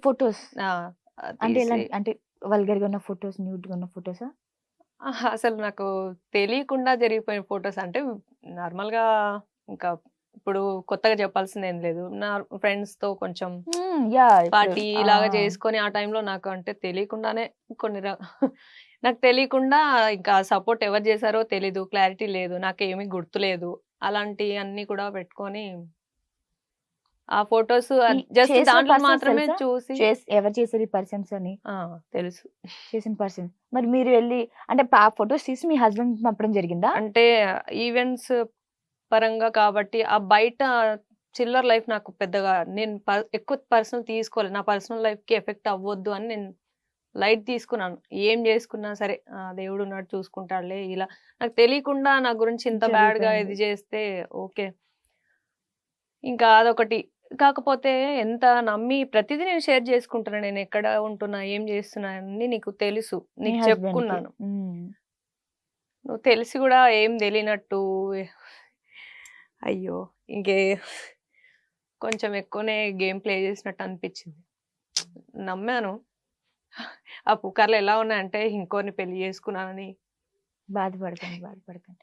Photos ఆ! అంటే తీసి ఎలాంటి అంటే వల్గర్‌గా ఉన్న ఫోటోస్, న్యూడ్‌గా ఉన్న ఫోటోసా? అహా! అసలు నాకు తెలియకుండా జరిగిపోయిన ఫోటోస్ అంటే నార్మల్‌గా ఇంకా ఇప్పుడు కొత్తగా చెప్పాల్సిందేం లేదు. నా ఫ్రెండ్స్‌తో కొంచెం యాహ్! ఇప్పుడు పార్టీ ఆ! లాగా చేసుకొని ఆ టైంలో నాకు అంటే తెలియకుండానే కొన్ని నాకు తెలియకుండా ఇంకా సపోర్ట్ ఎవరు చేశారో తెలీదు. క్లారిటీ లేదు. నాకేమి గుర్తులేదు. అలాంటియన్నీ కూడా పెట్టుకొని ఆ ఫోటోస్ ఈ జస్ట్ చేసిన దాంట్లో పర్సన్స్ మాత్రమే తెలుసా? చూసి ఎవరు చేసారు ఈ పర్సన్స్ అని? ఆ! తెలుసు. చేసిన పర్సన్. మరి మీరు వెళ్లి అంటే ఆ ఫోటోస్ తీసి మీ హస్బెండ్‌కి పంపడం జరిగిందా? అంటే ఈవెంట్స్ పరంగా కాబట్టి ఆ బయట చిల్లర లైఫ్ నాకు పెద్దగా నేను ఎక్కువ పర్సనల్ తీసుకోలేదు. నా పర్సనల్ లైఫ్‌కి ఎఫెక్ట్ అవ్వొద్దు అని నేను లైట్ తీసుకున్నాను. ఏం చేసుకున్నా సరే దేవుడున్నాడు చూసుకుంటాడులే ఇలా నాకు తెలియకుండా నా గురించి ఇంత బ్యాడ్‌గా జరిగిపోయింది. ఇది చేస్తే ఓకే. ఇంకా అదొకటి. కాకపోతే ఎంత నమ్మి ప్రతిదీ నేను షేర్ చేసుకుంటున్నా. నేనెక్కడ ఉంటున్నా, ఏం చేస్తున్నా అన్నీ నీకు తెలుసు. మీ నీకు హస్బెండ్‌కి. చెప్పుకున్నాను. హ్మ్. నువ్వు తెలిసి గూడా ఏం తెలీనట్టు అయ్యో! ఇంకే కొంచెం ఎక్కువనే గేమ్ ప్లే చేసినట్టు అనిపిచ్చింది. నమ్మాను. ఆ పుకార్లు ఎలా ఉన్నాయంటే ఇంకోరిని పెళ్లి చేసుకున్నానని బాధపడకండి. బాధపడకండి.